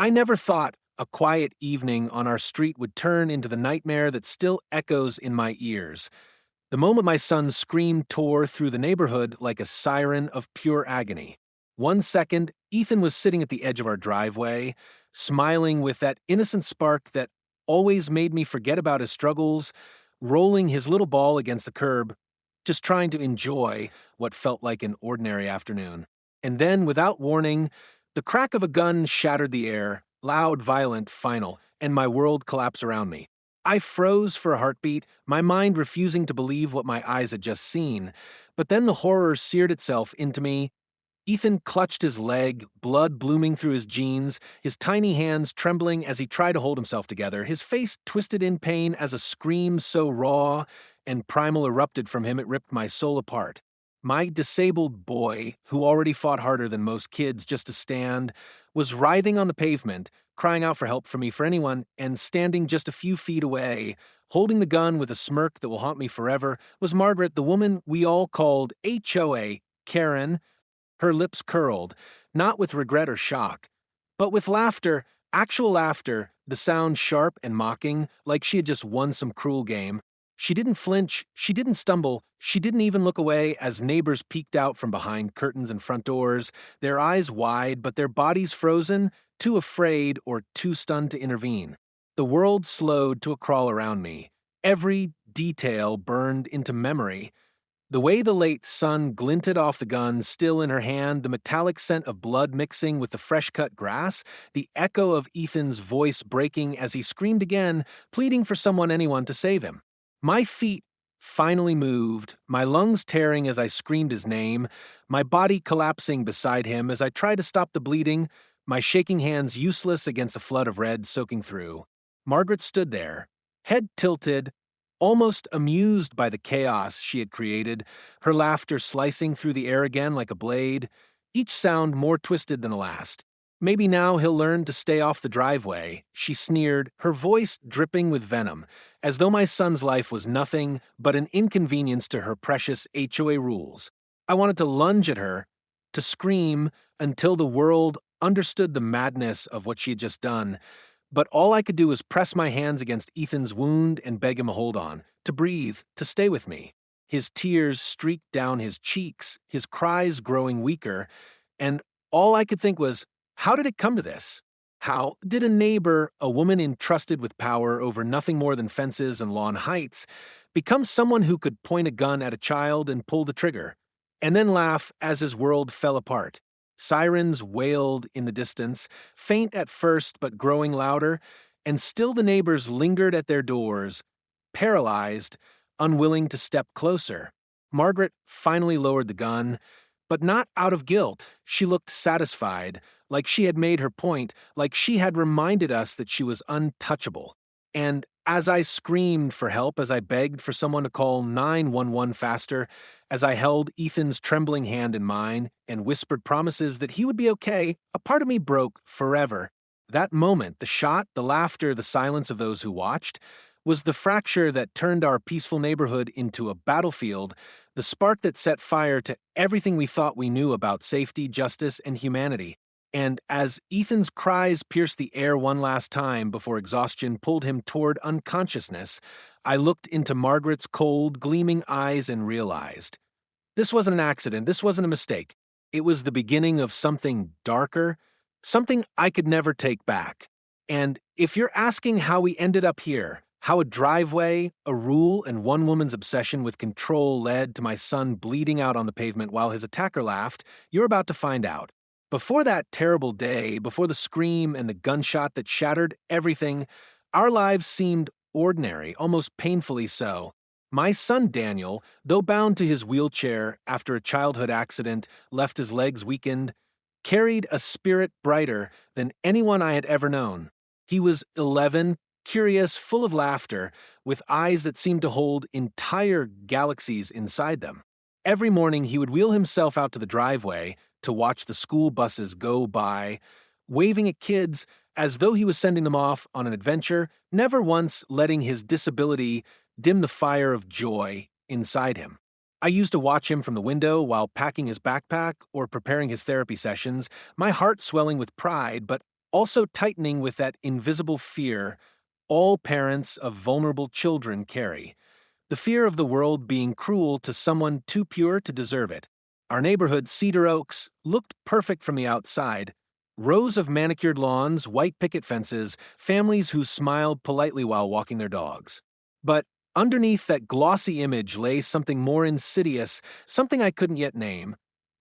I never thought a quiet evening on our street would turn into the nightmare that still echoes in my ears. The moment my son's scream tore through the neighborhood like a siren of pure agony. 1 second, Ethan was sitting at the edge of our driveway, smiling with that innocent spark that always made me forget about his struggles, rolling his little ball against the curb, just trying to enjoy what felt like an ordinary afternoon. And then, without warning, the crack of a gun shattered the air, loud, violent, final, and my world collapsed around me. I froze for a heartbeat, my mind refusing to believe what my eyes had just seen. But then the horror seared itself into me. Ethan clutched his leg, blood blooming through his jeans, his tiny hands trembling as he tried to hold himself together, his face twisted in pain as a scream so raw and primal erupted from him it ripped my soul apart. My disabled boy, who already fought harder than most kids just to stand, was writhing on the pavement, crying out for help from me, for anyone, and standing just a few feet away, holding the gun with a smirk that will haunt me forever, was Margaret, the woman we all called HOA Karen. Her lips curled, not with regret or shock, but with laughter, actual laughter, the sound sharp and mocking, like she had just won some cruel game. She didn't flinch, she didn't stumble, she didn't even look away as neighbors peeked out from behind curtains and front doors, their eyes wide but their bodies frozen, too afraid or too stunned to intervene. The world slowed to a crawl around me. Every detail burned into memory. The way the late sun glinted off the gun still in her hand, the metallic scent of blood mixing with the fresh-cut grass, the echo of Ethan's voice breaking as he screamed again, pleading for anyone to save him. My feet finally moved, my lungs tearing as I screamed his name, my body collapsing beside him as I tried to stop the bleeding, my shaking hands useless against a flood of red soaking through. Margaret stood there, head tilted, almost amused by the chaos she had created, her laughter slicing through the air again like a blade, each sound more twisted than the last. Maybe now he'll learn to stay off the driveway, she sneered, her voice dripping with venom, as though my son's life was nothing but an inconvenience to her precious HOA rules. I wanted to lunge at her, to scream until the world understood the madness of what she had just done, but all I could do was press my hands against Ethan's wound and beg him to hold on, to breathe, to stay with me. His tears streaked down his cheeks, his cries growing weaker, and all I could think was, how did it come to this? How did a neighbor, a woman entrusted with power over nothing more than fences and lawn heights, become someone who could point a gun at a child and pull the trigger, and then laugh as his world fell apart? Sirens wailed in the distance, faint at first but growing louder, and still the neighbors lingered at their doors, paralyzed, unwilling to step closer. Margaret finally lowered the gun, but not out of guilt. She looked satisfied, like she had made her point, like she had reminded us that she was untouchable. And as I screamed for help, as I begged for someone to call 911 faster, as I held Ethan's trembling hand in mine and whispered promises that he would be okay, a part of me broke forever. That moment, the shot, the laughter, the silence of those who watched, was the fracture that turned our peaceful neighborhood into a battlefield, the spark that set fire to everything we thought we knew about safety, justice, and humanity. And as Ethan's cries pierced the air one last time before exhaustion pulled him toward unconsciousness, I looked into Margaret's cold, gleaming eyes and realized this wasn't an accident, this wasn't a mistake. It was the beginning of something darker, something I could never take back. And if you're asking how we ended up here, how a driveway, a rule, and one woman's obsession with control led to my son bleeding out on the pavement while his attacker laughed, you're about to find out. Before that terrible day, before the scream and the gunshot that shattered everything, our lives seemed ordinary, almost painfully so. My son Daniel, though bound to his wheelchair after a childhood accident left his legs weakened, carried a spirit brighter than anyone I had ever known. He was 11, curious, full of laughter, with eyes that seemed to hold entire galaxies inside them. Every morning he would wheel himself out to the driveway to watch the school buses go by, waving at kids as though he was sending them off on an adventure, never once letting his disability dim the fire of joy inside him. I used to watch him from the window while packing his backpack or preparing his therapy sessions, my heart swelling with pride, but also tightening with that invisible fear all parents of vulnerable children carry. The fear of the world being cruel to someone too pure to deserve it. Our neighborhood, Cedar Oaks, looked perfect from the outside. Rows of manicured lawns, white picket fences, families who smiled politely while walking their dogs. But underneath that glossy image lay something more insidious, something I couldn't yet name.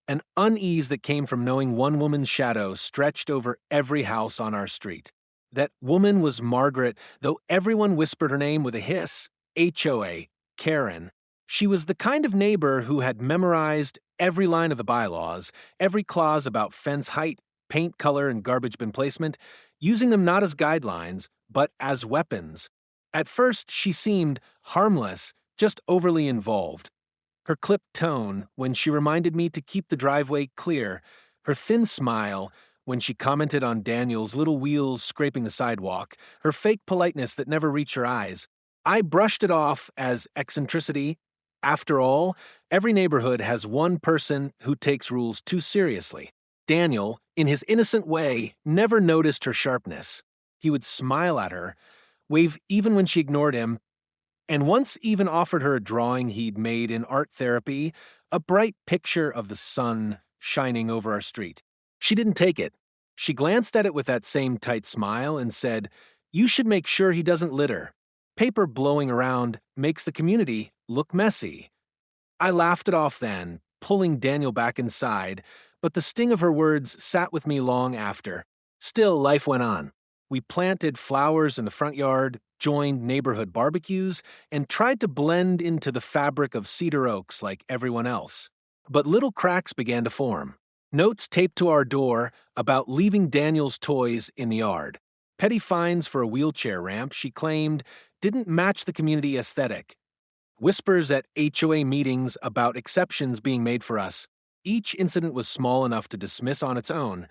An unease that came from knowing one woman's shadow stretched over every house on our street. That woman was Margaret, though everyone whispered her name with a hiss. HOA Karen. She was the kind of neighbor who had memorized every line of the bylaws, every clause about fence height, paint color, and garbage bin placement, using them not as guidelines, but as weapons. At first, she seemed harmless, just overly involved. Her clipped tone when she reminded me to keep the driveway clear, her thin smile when she commented on Daniel's little wheels scraping the sidewalk, her fake politeness that never reached her eyes. I brushed it off as eccentricity. After all, every neighborhood has one person who takes rules too seriously. Daniel, in his innocent way, never noticed her sharpness. He would smile at her, wave even when she ignored him, and once even offered her a drawing he'd made in art therapy, a bright picture of the sun shining over our street. She didn't take it. She glanced at it with that same tight smile and said, "You should make sure he doesn't litter. Paper blowing around makes the community look messy." I laughed it off then, pulling Daniel back inside, but the sting of her words sat with me long after. Still, life went on. We planted flowers in the front yard, joined neighborhood barbecues, and tried to blend into the fabric of Cedar Oaks like everyone else. But little cracks began to form. Notes taped to our door about leaving Daniel's toys in the yard. Petty fines for a wheelchair ramp, she claimed, didn't match the community aesthetic. Whispers at HOA meetings about exceptions being made for us. Each incident was small enough to dismiss on its own,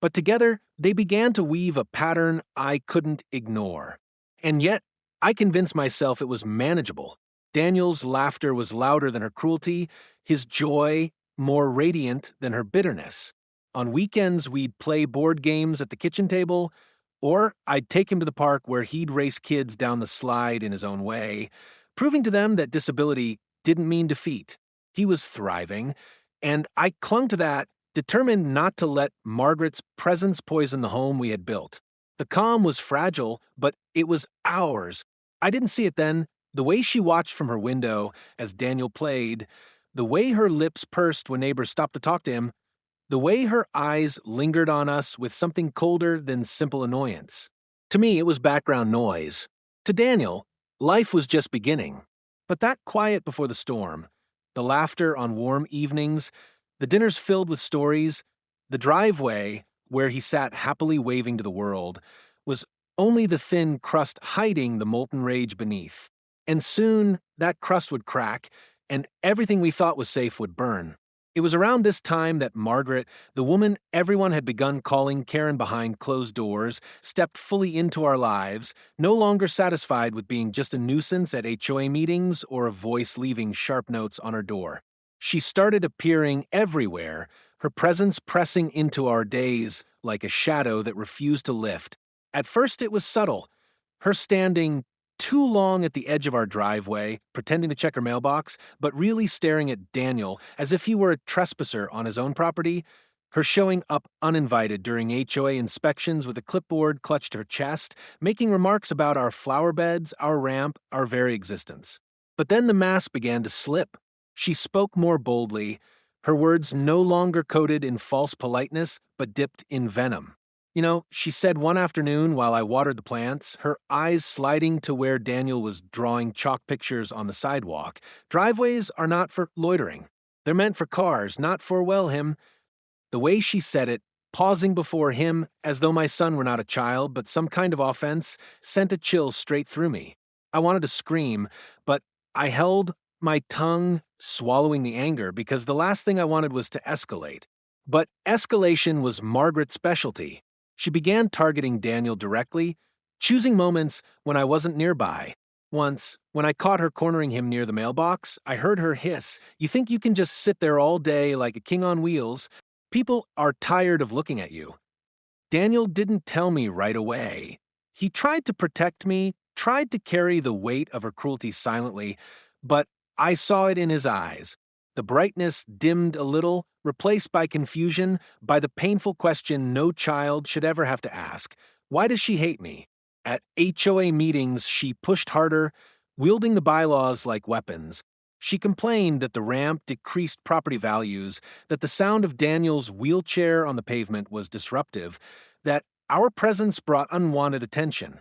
but together they began to weave a pattern I couldn't ignore. And yet, I convinced myself it was manageable. Daniel's laughter was louder than her cruelty, his joy more radiant than her bitterness. On weekends, we'd play board games at the kitchen table, or I'd take him to the park where he'd race kids down the slide in his own way, proving to them that disability didn't mean defeat. He was thriving, and I clung to that, determined not to let Margaret's presence poison the home we had built. The calm was fragile, but it was ours. I didn't see it then. The way she watched from her window as Daniel played, the way her lips pursed when neighbors stopped to talk to him, the way her eyes lingered on us with something colder than simple annoyance. To me, it was background noise. To Daniel, life was just beginning. But that quiet before the storm, the laughter on warm evenings, the dinners filled with stories, the driveway, where he sat happily waving to the world, was only the thin crust hiding the molten rage beneath. And soon, that crust would crack, and everything we thought was safe would burn. It was around this time that Margaret, the woman everyone had begun calling Karen behind closed doors, stepped fully into our lives, no longer satisfied with being just a nuisance at HOA meetings or a voice leaving sharp notes on her door. She started appearing everywhere, her presence pressing into our days like a shadow that refused to lift. At first it was subtle, her standing too long at the edge of our driveway, pretending to check her mailbox, but really staring at Daniel as if he were a trespasser on his own property, her showing up uninvited during HOA inspections with a clipboard clutched to her chest, making remarks about our flower beds, our ramp, our very existence. But then the mask began to slip. She spoke more boldly, her words no longer coated in false politeness, but dipped in venom. You know, she said one afternoon while I watered the plants, her eyes sliding to where Daniel was drawing chalk pictures on the sidewalk, driveways are not for loitering. They're meant for cars, not for, well, him. The way she said it, pausing before him as though my son were not a child but some kind of offense, sent a chill straight through me. I wanted to scream, but I held my tongue, swallowing the anger, because the last thing I wanted was to escalate. But escalation was Margaret's specialty. She began targeting Daniel directly, choosing moments when I wasn't nearby. Once, when I caught her cornering him near the mailbox, I heard her hiss, "You think you can just sit there all day like a king on wheels? People are tired of looking at you." Daniel didn't tell me right away. He tried to protect me, tried to carry the weight of her cruelty silently, but I saw it in his eyes. The brightness dimmed a little, replaced by confusion, by the painful question no child should ever have to ask: why does she hate me? At HOA meetings, she pushed harder, wielding the bylaws like weapons. She complained that the ramp decreased property values, that the sound of Daniel's wheelchair on the pavement was disruptive, that our presence brought unwanted attention.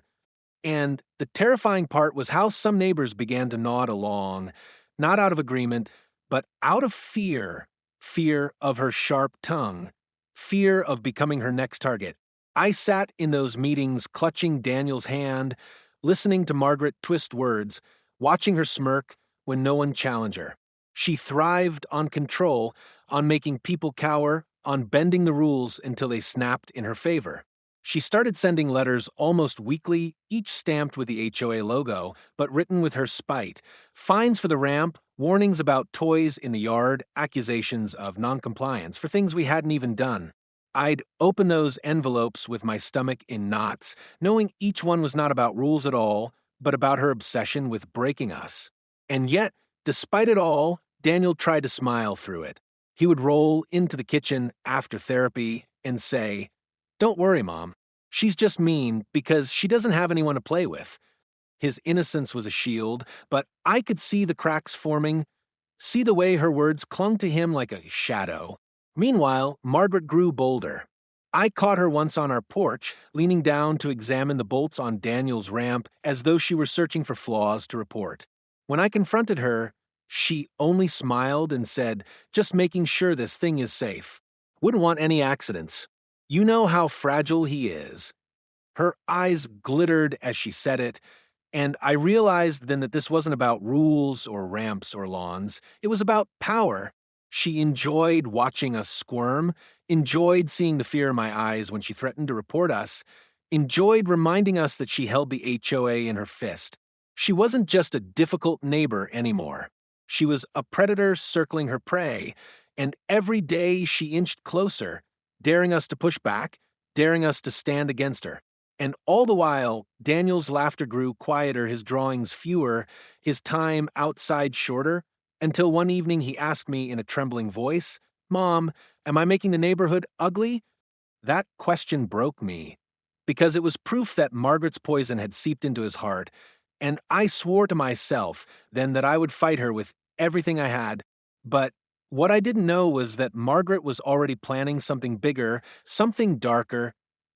And the terrifying part was how some neighbors began to nod along, not out of agreement, but out of fear. Fear of her sharp tongue, fear of becoming her next target. I sat in those meetings clutching Daniel's hand, listening to Margaret twist words, watching her smirk when no one challenged her. She thrived on control, on making people cower, on bending the rules until they snapped in her favor. She started sending letters almost weekly, each stamped with the HOA logo, but written with her spite. Fines for the ramp, warnings about toys in the yard, accusations of noncompliance for things we hadn't even done. I'd open those envelopes with my stomach in knots, knowing each one was not about rules at all, but about her obsession with breaking us. And yet, despite it all, Daniel tried to smile through it. He would roll into the kitchen after therapy and say, "Don't worry, Mom. She's just mean because she doesn't have anyone to play with." His innocence was a shield, but I could see the cracks forming, see the way her words clung to him like a shadow. Meanwhile, Margaret grew bolder. I caught her once on our porch, leaning down to examine the bolts on Daniel's ramp as though she were searching for flaws to report. When I confronted her, she only smiled and said, "Just making sure this thing is safe. Wouldn't want any accidents. You know how fragile he is." Her eyes glittered as she said it, and I realized then that this wasn't about rules or ramps or lawns. It was about power. She enjoyed watching us squirm, enjoyed seeing the fear in my eyes when she threatened to report us, enjoyed reminding us that she held the HOA in her fist. She wasn't just a difficult neighbor anymore. She was a predator circling her prey, and every day she inched closer, daring us to push back, daring us to stand against her. And all the while, Daniel's laughter grew quieter, his drawings fewer, his time outside shorter, until one evening he asked me in a trembling voice, "Mom, am I making the neighborhood ugly?" That question broke me, because it was proof that Margaret's poison had seeped into his heart, and I swore to myself then that I would fight her with everything I had. But what I didn't know was that Margaret was already planning something bigger, something darker,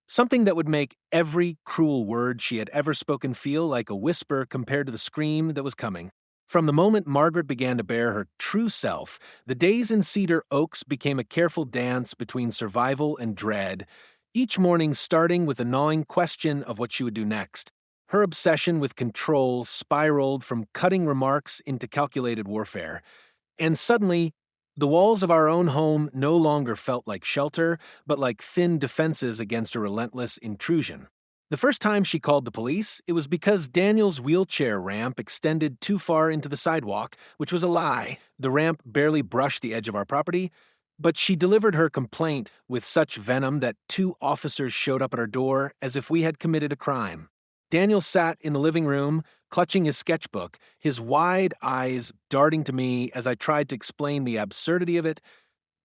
something that would make every cruel word she had ever spoken feel like a whisper compared to the scream that was coming. From the moment Margaret began to bear her true self, the days in Cedar Oaks became a careful dance between survival and dread, each morning starting with the gnawing question of what she would do next. Her obsession with control spiraled from cutting remarks into calculated warfare, and suddenly, the walls of our own home no longer felt like shelter, but like thin defenses against a relentless intrusion. The first time she called the police, it was because Daniel's wheelchair ramp extended too far into the sidewalk, which was a lie. The ramp barely brushed the edge of our property, but she delivered her complaint with such venom that 2 officers showed up at our door as if we had committed a crime. Daniel sat in the living room, clutching his sketchbook, his wide eyes darting to me as I tried to explain the absurdity of it.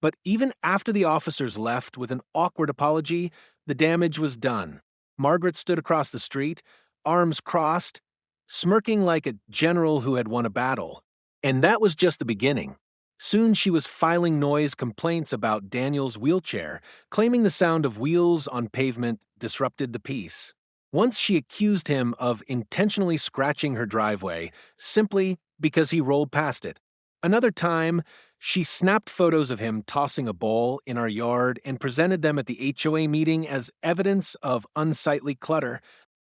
But even after the officers left with an awkward apology, the damage was done. Margaret stood across the street, arms crossed, smirking like a general who had won a battle. And that was just the beginning. Soon she was filing noise complaints about Daniel's wheelchair, claiming the sound of wheels on pavement disrupted the peace. Once she accused him of intentionally scratching her driveway simply because he rolled past it. Another time, she snapped photos of him tossing a ball in our yard and presented them at the HOA meeting as evidence of unsightly clutter.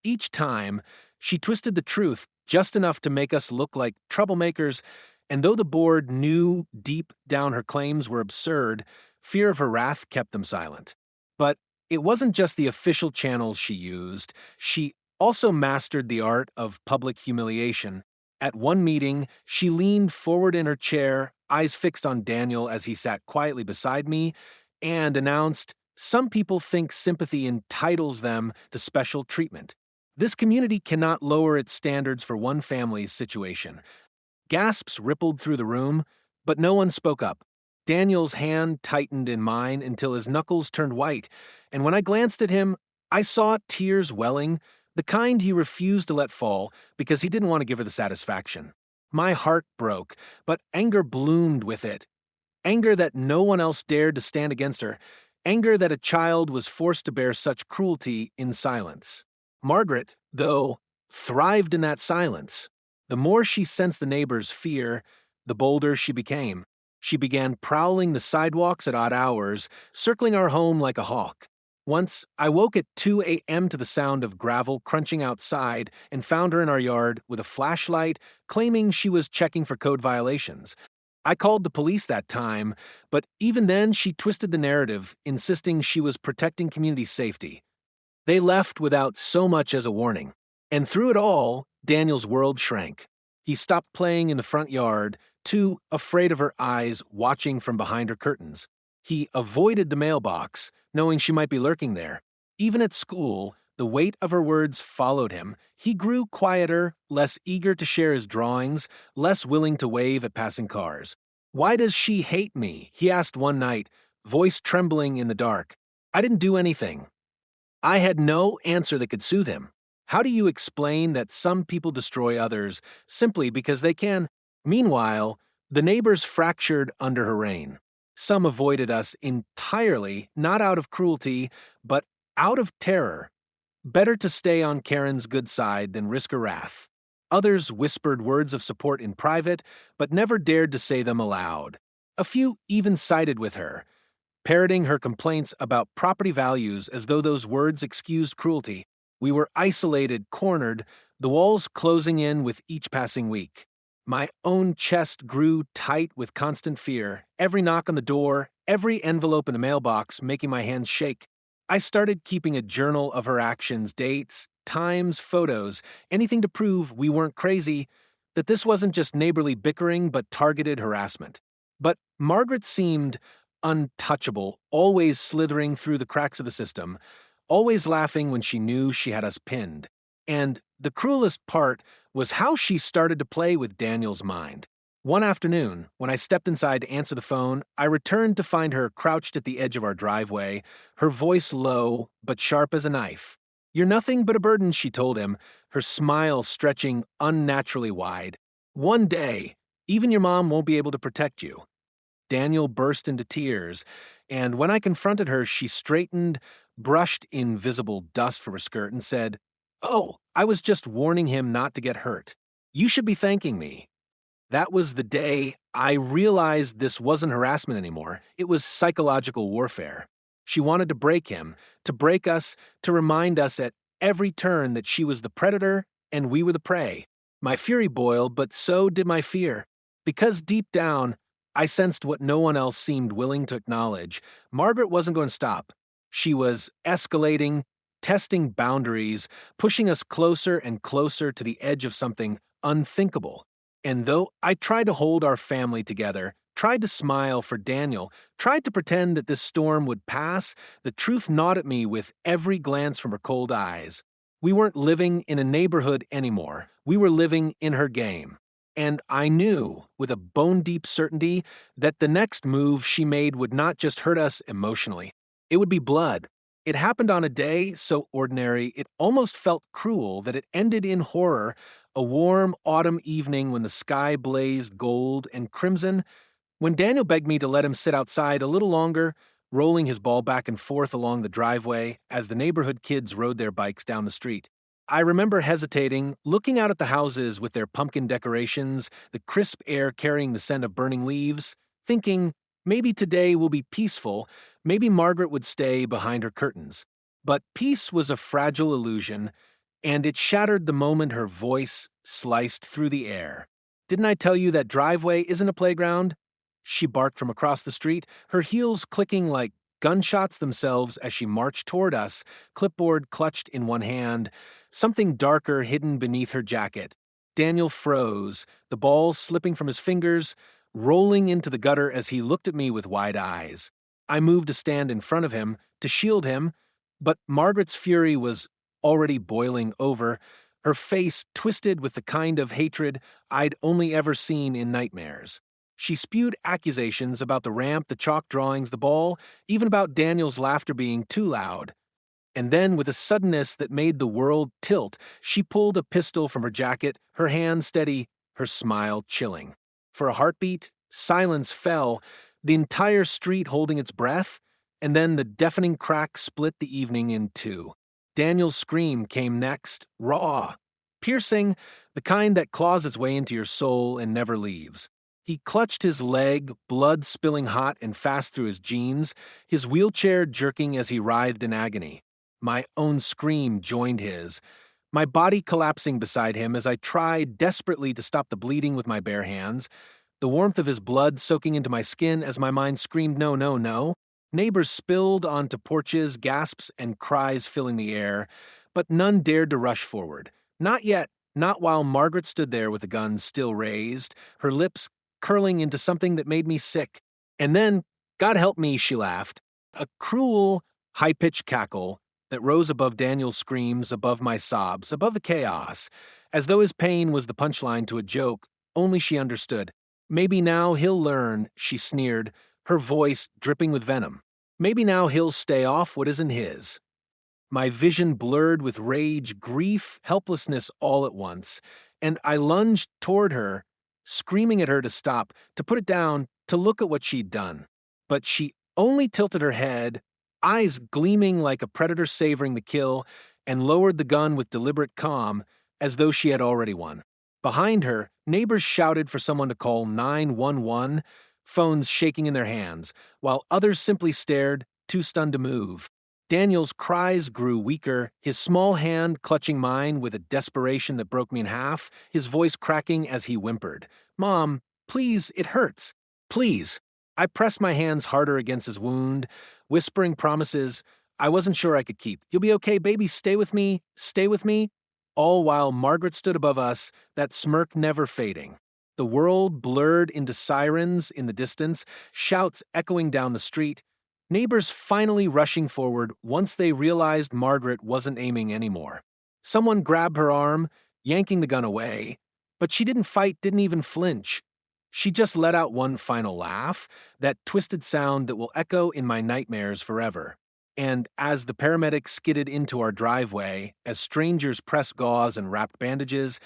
Each time, she twisted the truth just enough to make us look like troublemakers, and though the board knew deep down her claims were absurd, fear of her wrath kept them silent. But it wasn't just the official channels she used. She also mastered the art of public humiliation. At one meeting, she leaned forward in her chair, eyes fixed on Daniel as he sat quietly beside me, and announced, Some people think sympathy entitles them to special treatment. This community cannot lower its standards for one family's situation. Gasps rippled through the room, but no one spoke up. Daniel's hand tightened in mine until his knuckles turned white, and when I glanced at him, I saw tears welling, the kind he refused to let fall because he didn't want to give her the satisfaction. My heart broke, but anger bloomed with it. Anger that no one else dared to stand against her. Anger that a child was forced to bear such cruelty in silence. Margaret, though, thrived in that silence. The more she sensed the neighbors' fear, the bolder she became. She began prowling the sidewalks at odd hours, circling our home like a hawk. Once, I woke at 2 a.m. to the sound of gravel crunching outside and found her in our yard with a flashlight, claiming she was checking for code violations. I called the police that time, but even then she twisted the narrative, insisting she was protecting community safety. They left without so much as a warning. And through it all, Daniel's world shrank. He stopped playing in the front yard, too afraid of her eyes watching from behind her curtains. He avoided the mailbox, knowing she might be lurking there. Even at school, the weight of her words followed him. He grew quieter, less eager to share his drawings, less willing to wave at passing cars. "Why does she hate me?" he asked one night, voice trembling in the dark. I didn't do anything. I had no answer that could soothe him. How do you explain that some people destroy others simply because they can? Meanwhile, the neighbors fractured under her reign. Some avoided us entirely, not out of cruelty, but out of terror. Better to stay on Karen's good side than risk her wrath. Others whispered words of support in private, but never dared to say them aloud. A few even sided with her, parroting her complaints about property values as though those words excused cruelty. We were isolated, cornered, the walls closing in with each passing week. My own chest grew tight with constant fear, every knock on the door, every envelope in the mailbox making my hands shake. I started keeping a journal of her actions, dates, times, photos, anything to prove we weren't crazy, that this wasn't just neighborly bickering but targeted harassment. But Margaret seemed untouchable, always slithering through the cracks of the system, always laughing when she knew she had us pinned. And the cruelest part was how she started to play with Daniel's mind. One afternoon, when I stepped inside to answer the phone, I returned to find her crouched at the edge of our driveway, her voice low but sharp as a knife. "You're nothing but a burden," she told him, her smile stretching unnaturally wide. "One day, even your mom won't be able to protect you." Daniel burst into tears, and when I confronted her, she straightened, brushed invisible dust from her skirt, and said, "Oh, I was just warning him not to get hurt. You should be thanking me." That was the day I realized this wasn't harassment anymore. It was psychological warfare. She wanted to break him, to break us, to remind us at every turn that she was the predator and we were the prey. My fury boiled, but so did my fear. Because deep down, I sensed what no one else seemed willing to acknowledge. Margaret wasn't going to stop. She was escalating, testing boundaries, pushing us closer and closer to the edge of something unthinkable. And though I tried to hold our family together, tried to smile for Daniel, tried to pretend that this storm would pass, the truth gnawed at me with every glance from her cold eyes. We weren't living in a neighborhood anymore. We were living in her game. And I knew, with a bone-deep certainty, that the next move she made would not just hurt us emotionally. It would be blood. It happened on a day so ordinary it almost felt cruel that it ended in horror, a warm autumn evening when the sky blazed gold and crimson. When Daniel begged me to let him sit outside a little longer, rolling his ball back and forth along the driveway as the neighborhood kids rode their bikes down the street. I remember hesitating, looking out at the houses with their pumpkin decorations, the crisp air carrying the scent of burning leaves, thinking, maybe today will be peaceful, maybe Margaret would stay behind her curtains. But peace was a fragile illusion, and it shattered the moment her voice sliced through the air. "Didn't I tell you that driveway isn't a playground?" She barked from across the street, her heels clicking like gunshots themselves as she marched toward us, clipboard clutched in one hand, something darker hidden beneath her jacket. Daniel froze, the ball slipping from his fingers, rolling into the gutter as he looked at me with wide eyes. I moved to stand in front of him to shield him, but Margaret's fury was already boiling over, her face twisted with the kind of hatred I'd only ever seen in nightmares. She spewed accusations about the ramp, the chalk drawings, the ball, even about Daniel's laughter being too loud. And then, with a suddenness that made the world tilt, she pulled a pistol from her jacket, her hand steady, her smile chilling. For a heartbeat, silence fell, the entire street holding its breath, and then the deafening crack split the evening in two. Daniel's scream came next, raw, piercing, the kind that claws its way into your soul and never leaves. He clutched his leg, blood spilling hot and fast through his jeans, his wheelchair jerking as he writhed in agony. My own scream joined his, my body collapsing beside him as I tried desperately to stop the bleeding with my bare hands, the warmth of his blood soaking into my skin as my mind screamed no, no, no. Neighbors spilled onto porches, gasps and cries filling the air, but none dared to rush forward. Not yet, not while Margaret stood there with the gun still raised, her lips curling into something that made me sick. And then, God help me, she laughed. A cruel, high-pitched cackle that rose above Daniel's screams, above my sobs, above the chaos, as though his pain was the punchline to a joke only she understood. Maybe now he'll learn, she sneered, her voice dripping with venom. Maybe now he'll stay off what isn't his. My vision blurred with rage, grief, helplessness all at once, and I lunged toward her, screaming at her to stop, to put it down, to look at what she'd done. But she only tilted her head, eyes gleaming like a predator savoring the kill, and lowered the gun with deliberate calm, as though she had already won. Behind her, neighbors shouted for someone to call 911, phones shaking in their hands, while others simply stared, too stunned to move. Daniel's cries grew weaker, his small hand clutching mine with a desperation that broke me in half, his voice cracking as he whimpered. "Mom, please, it hurts. Please." I pressed my hands harder against his wound, whispering promises I wasn't sure I could keep. "You'll be okay, baby, stay with me, stay with me." All while Margaret stood above us, that smirk never fading. The world blurred into sirens in the distance, shouts echoing down the street, neighbors finally rushing forward once they realized Margaret wasn't aiming anymore. Someone grabbed her arm, yanking the gun away, but she didn't fight, didn't even flinch. She just let out one final laugh, that twisted sound that will echo in my nightmares forever. And as the paramedics skidded into our driveway, as strangers pressed gauze and wrapped bandages,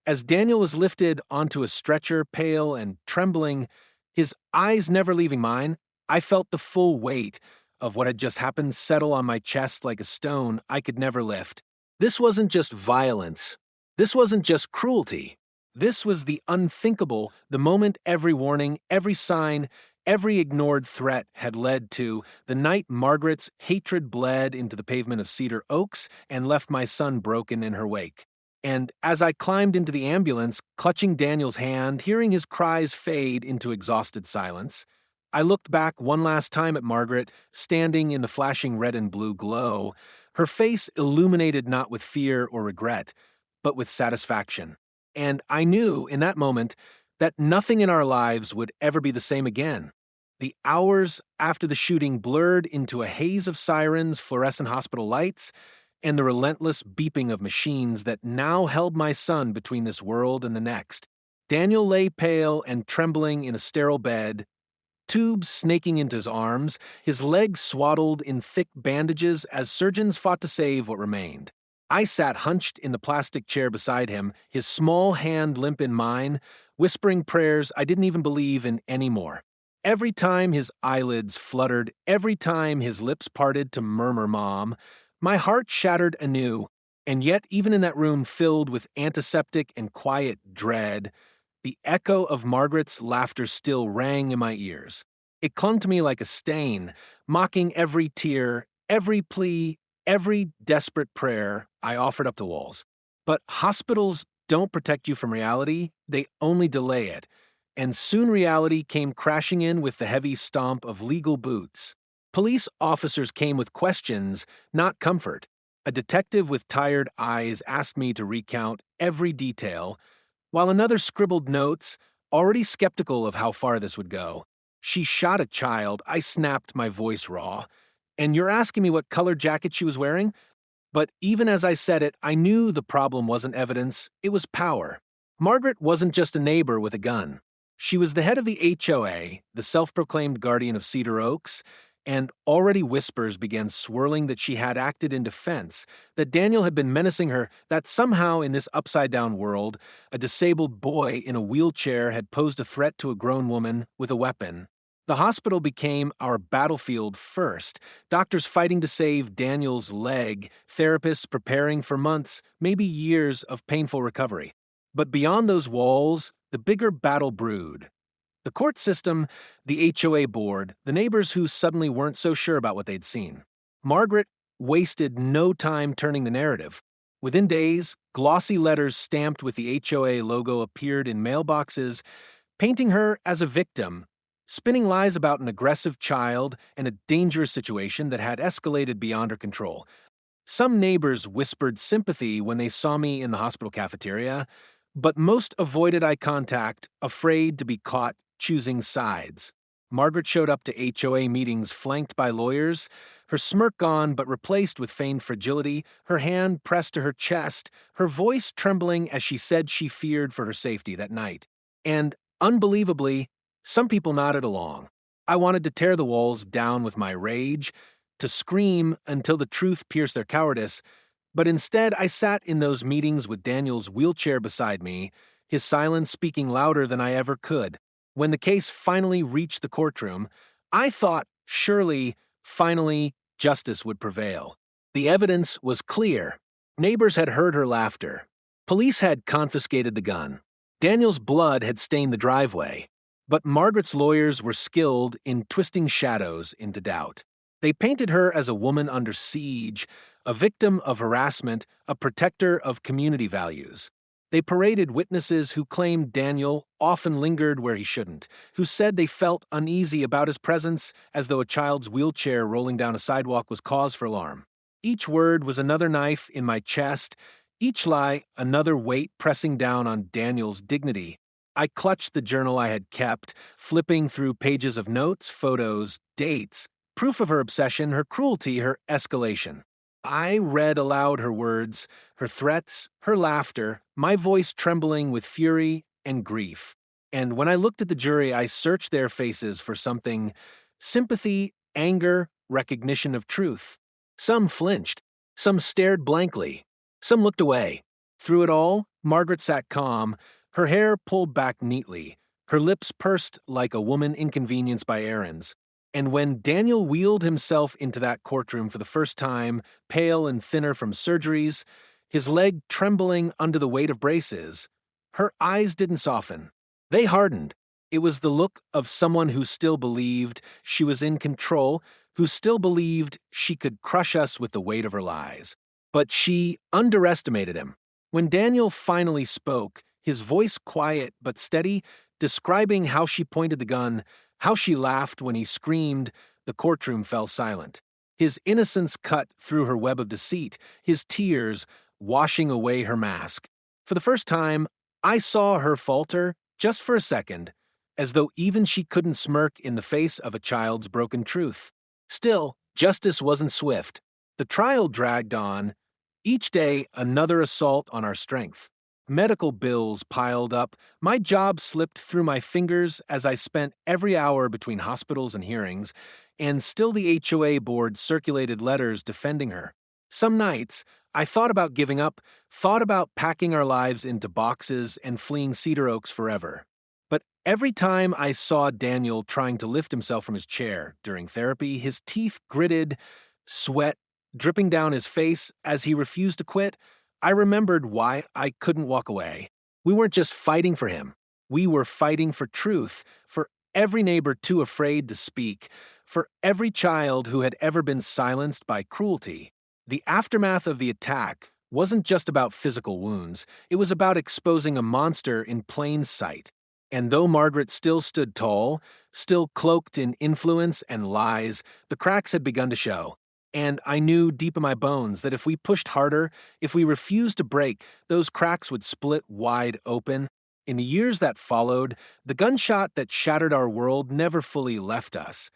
as Daniel was lifted onto a stretcher, pale and trembling, his eyes never leaving mine, I felt the full weight of what had just happened settle on my chest like a stone I could never lift. This wasn't just violence. This wasn't just cruelty. This was the unthinkable, the moment every warning, every sign, every ignored threat had led to, the night Margaret's hatred bled into the pavement of Cedar Oaks and left my son broken in her wake. And as I climbed into the ambulance, clutching Daniel's hand, hearing his cries fade into exhausted silence, I looked back one last time at Margaret, standing in the flashing red and blue glow, her face illuminated not with fear or regret, but with satisfaction. And I knew, in that moment, that nothing in our lives would ever be the same again. The hours after the shooting blurred into a haze of sirens, fluorescent hospital lights, and the relentless beeping of machines that now held my son between this world and the next. Daniel lay pale and trembling in a sterile bed, tubes snaking into his arms, his legs swaddled in thick bandages as surgeons fought to save what remained. I sat hunched in the plastic chair beside him, his small hand limp in mine, whispering prayers I didn't even believe in anymore. Every time his eyelids fluttered, every time his lips parted to murmur "Mom," my heart shattered anew, and yet even in that room filled with antiseptic and quiet dread, the echo of Margaret's laughter still rang in my ears. It clung to me like a stain, mocking every tear, every plea, every desperate prayer I offered up to walls. But hospitals don't protect you from reality, they only delay it. And soon reality came crashing in with the heavy stomp of legal boots. Police officers came with questions, not comfort. A detective with tired eyes asked me to recount every detail, while another scribbled notes, already skeptical of how far this would go. She shot a child. I snapped, my voice raw. And you're asking me what color jacket she was wearing? But even as I said it, I knew the problem wasn't evidence, it was power. Margaret wasn't just a neighbor with a gun. She was the head of the HOA, the self-proclaimed guardian of Cedar Oaks, and already whispers began swirling that she had acted in defense, that Daniel had been menacing her, that somehow in this upside-down world, a disabled boy in a wheelchair had posed a threat to a grown woman with a weapon. The hospital became our battlefield first, doctors fighting to save Daniel's leg, therapists preparing for months, maybe years of painful recovery. But beyond those walls, the bigger battle brewed. The court system, the HOA board, the neighbors who suddenly weren't so sure about what they'd seen. Margaret wasted no time turning the narrative. Within days, glossy letters stamped with the HOA logo appeared in mailboxes, painting her as a victim, spinning lies about an aggressive child and a dangerous situation that had escalated beyond her control. Some neighbors whispered sympathy when they saw me in the hospital cafeteria, but most avoided eye contact, afraid to be caught choosing sides. Margaret showed up to HOA meetings flanked by lawyers, her smirk gone but replaced with feigned fragility, her hand pressed to her chest, her voice trembling as she said she feared for her safety that night. And, unbelievably, some people nodded along. I wanted to tear the walls down with my rage, to scream until the truth pierced their cowardice, but instead I sat in those meetings with Daniel's wheelchair beside me, his silence speaking louder than I ever could. When the case finally reached the courtroom, I thought, surely, finally, justice would prevail. The evidence was clear. Neighbors had heard her laughter. Police had confiscated the gun. Daniel's blood had stained the driveway. But Margaret's lawyers were skilled in twisting shadows into doubt. They painted her as a woman under siege, a victim of harassment, a protector of community values. They paraded witnesses who claimed Daniel often lingered where he shouldn't, who said they felt uneasy about his presence, as though a child's wheelchair rolling down a sidewalk was cause for alarm. Each word was another knife in my chest, each lie another weight pressing down on Daniel's dignity. I clutched the journal I had kept, flipping through pages of notes, photos, dates, proof of her obsession, her cruelty, her escalation. I read aloud her words, her threats, her laughter, my voice trembling with fury and grief. And when I looked at the jury, I searched their faces for something: sympathy, anger, recognition of truth. Some flinched, some stared blankly, some looked away. Through it all, Margaret sat calm, her hair pulled back neatly, her lips pursed like a woman inconvenienced by errands. And when Daniel wheeled himself into that courtroom for the first time, pale and thinner from surgeries, his leg trembling under the weight of braces, her eyes didn't soften. They hardened. It was the look of someone who still believed she was in control, who still believed she could crush us with the weight of her lies. But she underestimated him. When Daniel finally spoke, his voice quiet but steady, describing how she pointed the gun, how she laughed when he screamed, the courtroom fell silent. His innocence cut through her web of deceit, his tears washing away her mask. For the first time, I saw her falter, just for a second, as though even she couldn't smirk in the face of a child's broken truth. Still, justice wasn't swift. The trial dragged on, each day another assault on our strength. Medical bills piled up, my job slipped through my fingers as I spent every hour between hospitals and hearings, and still the HOA board circulated letters defending her. Some nights, I thought about giving up, thought about packing our lives into boxes and fleeing Cedar Oaks forever. But every time I saw Daniel trying to lift himself from his chair during therapy, his teeth gritted, sweat dripping down his face as he refused to quit, I remembered why I couldn't walk away. We weren't just fighting for him. We were fighting for truth, for every neighbor too afraid to speak, for every child who had ever been silenced by cruelty. The aftermath of the attack wasn't just about physical wounds. It was about exposing a monster in plain sight. And though Margaret still stood tall, still cloaked in influence and lies, the cracks had begun to show. And I knew deep in my bones that if we pushed harder, if we refused to break, those cracks would split wide open. In the years that followed, the gunshot that shattered our world never fully left us.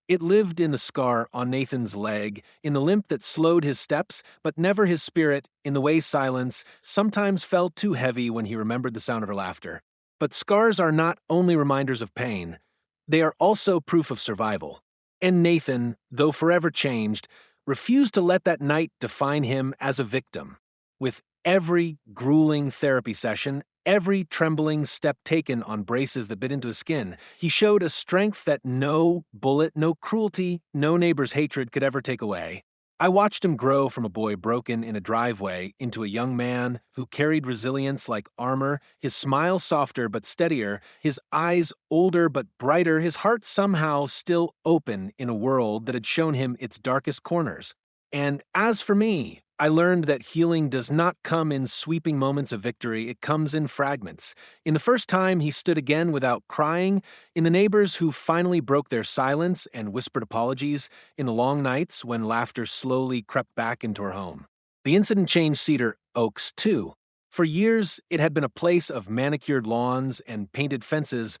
It lived in the scar on Nathan's leg, in the limp that slowed his steps, but never his spirit, in the way silence sometimes felt too heavy when he remembered the sound of her laughter. But scars are not only reminders of pain, they are also proof of survival. And Nathan, though forever changed, refused to let that night define him as a victim. With every grueling therapy session, every trembling step taken on braces that bit into his skin, he showed a strength that no bullet, no cruelty, no neighbor's hatred could ever take away. I watched him grow from a boy broken in a driveway into a young man who carried resilience like armor, his smile softer but steadier, his eyes older but brighter, his heart somehow still open in a world that had shown him its darkest corners. And as for me, I learned that healing does not come in sweeping moments of victory, it comes in fragments. In the first time he stood again without crying, in the neighbors who finally broke their silence and whispered apologies, in the long nights when laughter slowly crept back into her home. The incident changed Cedar Oaks, too. For years, it had been a place of manicured lawns and painted fences,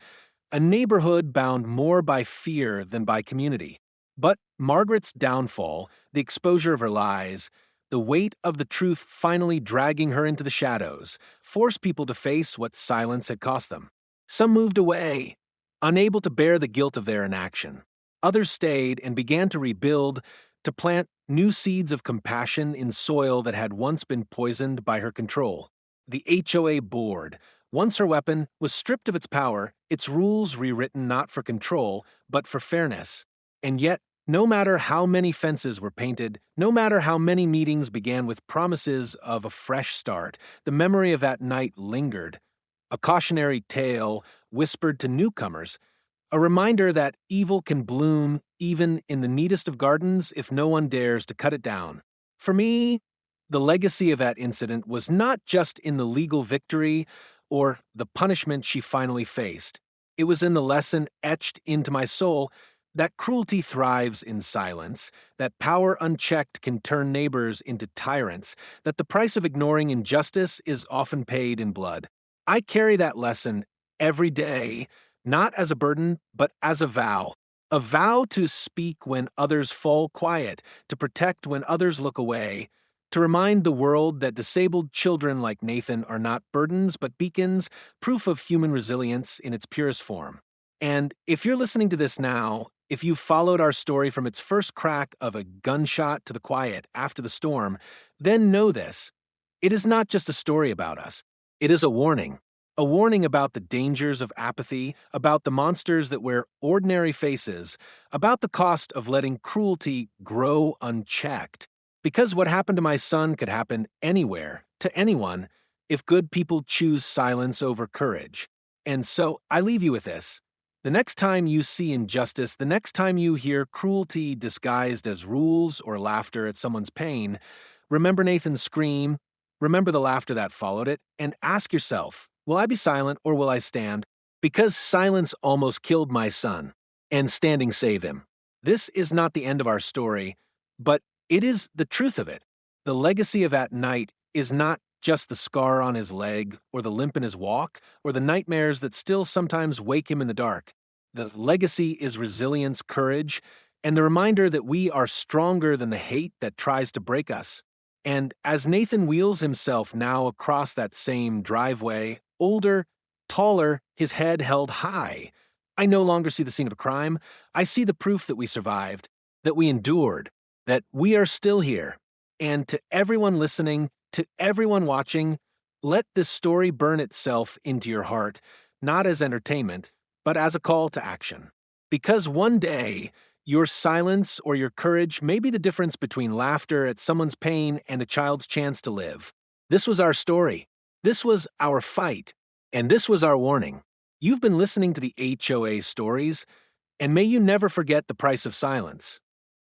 a neighborhood bound more by fear than by community. But Margaret's downfall, the exposure of her lies, the weight of the truth finally dragging her into the shadows, forced people to face what silence had cost them. Some moved away, unable to bear the guilt of their inaction. Others stayed and began to rebuild, to plant new seeds of compassion in soil that had once been poisoned by her control. The HOA board, once her weapon, was stripped of its power, its rules rewritten not for control, but for fairness. And yet, no matter how many fences were painted, no matter how many meetings began with promises of a fresh start, the memory of that night lingered. A cautionary tale whispered to newcomers, a reminder that evil can bloom even in the neatest of gardens if no one dares to cut it down. For me, the legacy of that incident was not just in the legal victory or the punishment she finally faced. It was in the lesson etched into my soul that cruelty thrives in silence, that power unchecked can turn neighbors into tyrants, that the price of ignoring injustice is often paid in blood. I carry that lesson every day, not as a burden, but as a vow to speak when others fall quiet, to protect when others look away, to remind the world that disabled children like Nathan are not burdens, but beacons, proof of human resilience in its purest form. And if you're listening to this now, if you've followed our story from its first crack of a gunshot to the quiet after the storm, then know this. It is not just a story about us. It is a warning. A warning about the dangers of apathy, about the monsters that wear ordinary faces, about the cost of letting cruelty grow unchecked. Because what happened to my son could happen anywhere, to anyone, if good people choose silence over courage. And so I leave you with this. The next time you see injustice, the next time you hear cruelty disguised as rules or laughter at someone's pain, remember Nathan's scream, remember the laughter that followed it, and ask yourself, will I be silent or will I stand? Because silence almost killed my son, and standing saved him. This is not the end of our story, but it is the truth of it. The legacy of that night is not just the scar on his leg, or the limp in his walk, or the nightmares that still sometimes wake him in the dark. The legacy is resilience, courage, and the reminder that we are stronger than the hate that tries to break us. And as Nathan wheels himself now across that same driveway, older, taller, his head held high, I no longer see the scene of a crime. I see the proof that we survived, that we endured, that we are still here. And to everyone listening, to everyone watching, let this story burn itself into your heart, not as entertainment, but as a call to action. Because one day, your silence or your courage may be the difference between laughter at someone's pain and a child's chance to live. This was our story. This was our fight. And this was our warning. You've been listening to the HOA stories, and may you never forget the price of silence.